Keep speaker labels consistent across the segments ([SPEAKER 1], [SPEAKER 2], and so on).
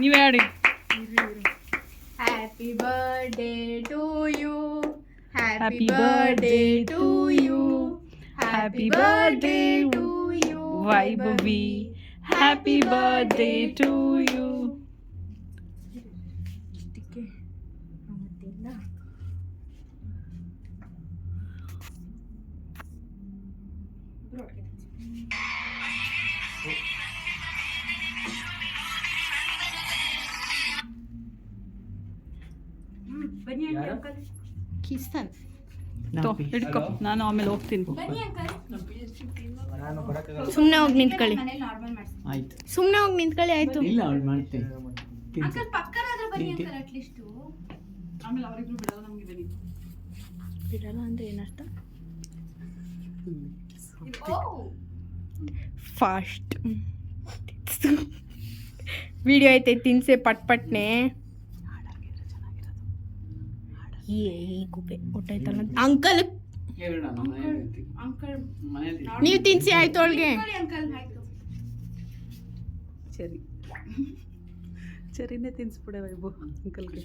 [SPEAKER 1] ನೀವೇ ಆಡಿ.
[SPEAKER 2] Happy birthday to you, happy birthday to you, happy birthday to you
[SPEAKER 1] Vaibhavi, happy birthday to you.
[SPEAKER 2] ಬನ್ನಿ uncle, ಕಿಸ್ತಾನೆ.
[SPEAKER 1] ಹಿಡ್ಕೊ, ನಾನು ಆಮೇಲೆ ಹೋಗ್ತೀನಿ.
[SPEAKER 2] ಸುಮ್ಮನೆ ಹೋಗಿ ನಿಂತ್ಕೊಳ್ಳಿ, ಸುಮ್ಮನೆ ಹೋಗಿ ನಿಂತ್ಕೊಳ್ಳಿ. ಆಯ್ತು,
[SPEAKER 3] ಅಂಕಲ್ ಪಕ್ಕನಾದ್ರೂ ಬನ್ನಿ ಅಂಕಲ್, ಅಟ್ಲೀಸ್ಟ್.
[SPEAKER 1] ಆಮೇಲೆ ಅವರಿಬ್ರು ಬಿಡಲ್ಲ, ನಮಗೆ ಬನ್ನಿ.
[SPEAKER 2] ಬಿಡಲ್ಲ ಅಂದ್ರೆ ಏನರ್ಥ? ಫಾಸ್ಟ್ ವಿಡಿಯೋ ಐತೆ, ತಿನ್ಸೆ ಪಟ್ನೆ. ಈ ಗುಬ್ಬೆ ಹೊಟ್ಟೈತಲ್ಲ ಅಂಕಲ್. ನೀವು ತಿನ್ಸಿ ಆಯ್ತು ಅವಳಿಗೆ.
[SPEAKER 1] ಸರಿ, ಸರಿನೇ ತಿನ್ಸ್ಬಿಡೆ ವೈಭು ಅಂಕಲ್ಗೆ.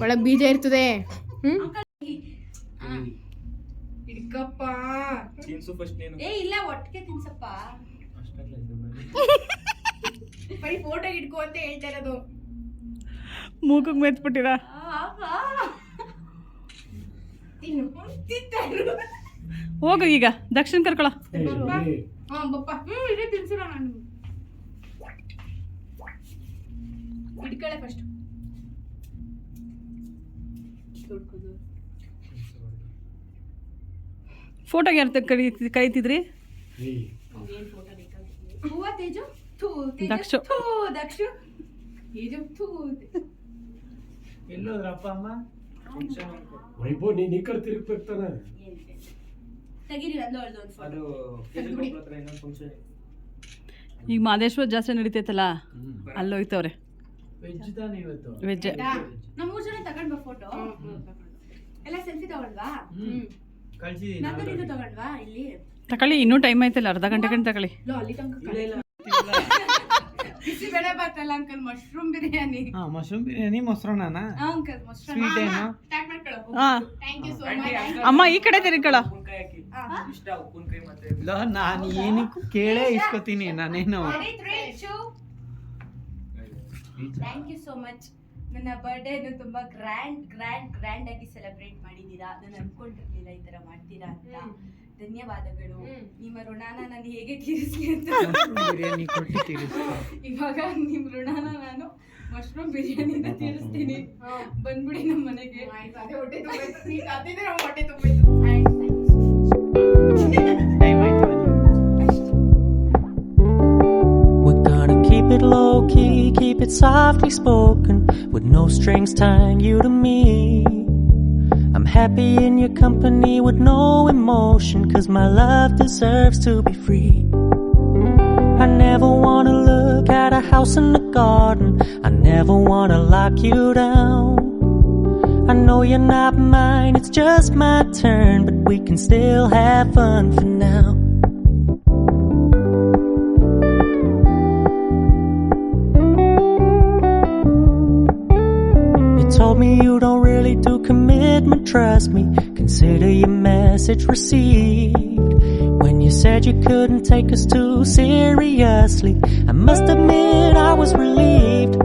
[SPEAKER 2] ಒಳಗೆ ಬೀಜ ಇರ್ತದೆ. ಹಿಡ್ಕಪ್ಪ,
[SPEAKER 3] ಏ ಇಲ್ಲ, ಒಟ್ಟಿಗೆ ತಿನ್ಸಪ್ಪ.
[SPEAKER 2] ಬರೀ ಫೋಟೋ ಹಿಡ್ಕೋ ಅಂತ ಹೇಳ್ತಾ ಇರೋದು.
[SPEAKER 1] ಮೂಗಕ್ಕೆ ಮೆತ್ಬಿಟ್ಟಿರ. ಹೋಗು ಈಗ, ದಕ್ಷಿಣ ಕರ್ಕೊಳ.
[SPEAKER 2] ಇದೇ ತಿನ್ಸಿಲ್ಲ ನಾನು. ಹಿಡ್ಕಳೆ ಫಸ್ಟ್.
[SPEAKER 1] ಫೋಟೋಗೆ ಯಾರು ಕರೀತಿದ್ರಿ? ದಕ್ಷು.
[SPEAKER 4] ಎಲ್ಲೋದ್ರಪ್ಪ ಅಮ್ಮ? ವೈಭವ್ ನೀನ್ ಈ ಕಡೆ ತಿರುಗ್ಬೇಕು ತಾನೆ.
[SPEAKER 1] ಈಗ ಮಾದೇಶ್ವರ ಜಾತ್ರೆ ನಡೀತೈತಲ್ಲ, ಅಲ್ಲೋಯ್ತವ್ರೆ.
[SPEAKER 4] ವೆಜ್ ತಾನೆ ಇವತ್ತು?
[SPEAKER 1] ವೆಜ್.
[SPEAKER 3] ನಮ್ಮ 3 ಜನ ತಗೊಂಡ್ ಬಾ ಫೋಟೋ. ಎಲ್ಲ ಸೆಲ್ಫಿ ತಗೊಳ್ವಾ?
[SPEAKER 4] ಕಳ್ಸಿದೀನಿ.
[SPEAKER 3] ನಂದು ಇದು ತಗೊಂಡ್ವಾ ಇಲ್ಲಿ?
[SPEAKER 1] ತಗೊಳ್ಳಿ, ಇನ್ನೂ ಟೈಮ್ ಆಯ್ತಲ್ಲ, ಅರ್ಧ ಗಂಟೆ ತಗೊಳ್ಳಿ.
[SPEAKER 3] ಅಲ್ಲಿ ತನಕ ಬಿಸಿಬೇಳೆ ಬಾತಲ್ಲ uncle, mushroom biryani.
[SPEAKER 4] Mushroom biryani, ಮೊಸರನ್ನ.
[SPEAKER 3] ಅಂಕಲ್ ಮಶ್ರೂಮ್
[SPEAKER 4] ಸ್ವೀಟ್ ಏನು?
[SPEAKER 3] ಸ್ಟಾರ್ಟ್ ಮಾಡ್ಕೊಳ್ಳೋ.
[SPEAKER 1] ಹಾ,
[SPEAKER 3] ಥ್ಯಾಂಕ್ ಯು ಸೋ ಮಚ್.
[SPEAKER 1] ಅಮ್ಮ ಈ ಕಡೆ ತಿರ್ಕೊಳ್ಳ.
[SPEAKER 4] ನಾನು ಏನಕ್ಕೂ ಕೇಳೇ ಇಸ್ಕೊತೀನಿ ನಾನೇನು.
[SPEAKER 3] Thank you so much. ನನ್ನ ಬರ್ಡೇನು ತುಂಬಾ ಗ್ರ್ಯಾಂಡ್ ಆಗಿ ಸೆಲೆಬ್ರೇಟ್ ಮಾಡಿದ್ದೀರಾ. ನಾನು ಅನ್ಕೊಂಡಿರ್ಲಿಲ್ಲ ಈ ತರ ಮಾಡ್ತೀರಾ ಅಂತ. ಧನ್ಯವಾದಗಳು. ನಿಮ್ಮ ಋಣನ ನಾನು ಹೇಗೆ ತೀರಿಸ್ಲಿ ಅಂತ
[SPEAKER 4] ಬಿರಿಯಾನಿ ಕೊಟ್ಟು ತೀರಿಸಿ.
[SPEAKER 3] ಇವಾಗ ನಿಮ್ ಋಣನ ನಾನು ಮಶ್ರೂಮ್ ಬಿರಿಯಾನಿಯಿಂದ ತೀರಿಸ್ತೀನಿ. ಬಂದ್ಬಿಡಿ ನಮ್ಮ ಮನೆಗೆ.
[SPEAKER 5] We're gonna keep it low key, keep it softly spoken, with no strings tying you to me. I'm happy in your company with no emotion, 'cause my love deserves to be free. I never wanna look at a house in the garden, I never wanna lock you down. I know you're not mine, it's just my turn, but we can still have fun for now. Told me you don't really do commitment, trust me, consider your message received. When you said you couldn't take us too seriously, I must admit I was relieved.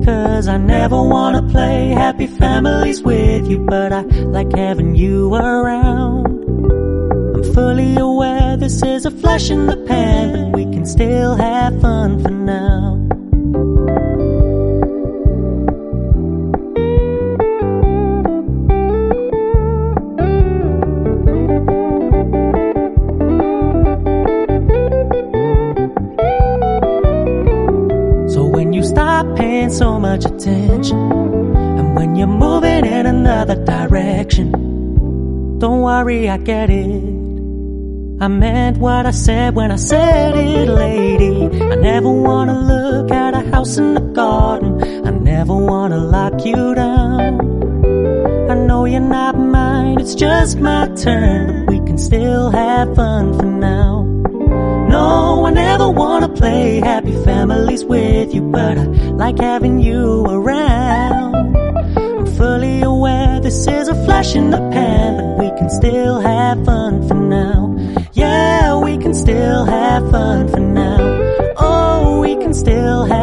[SPEAKER 5] 'Cause I never wanna play happy families with you, but I like having you around. I'm fully aware this is a flash in the pan, but we can still have fun for now. Paying so much attention, and when you're moving in another direction, don't worry, I get it. I meant what I said when I said it, lady. I never wanna look at a house in the garden, I never wanna lock you down. I know you're not mine, it's just my turn, but we can still have fun for now. No, I never wanna play happy families with you, but I like having you around. I'm fully aware this is a flash in the pan, but we can still have fun for now. Yeah, we can still have fun for now. Oh, we can still have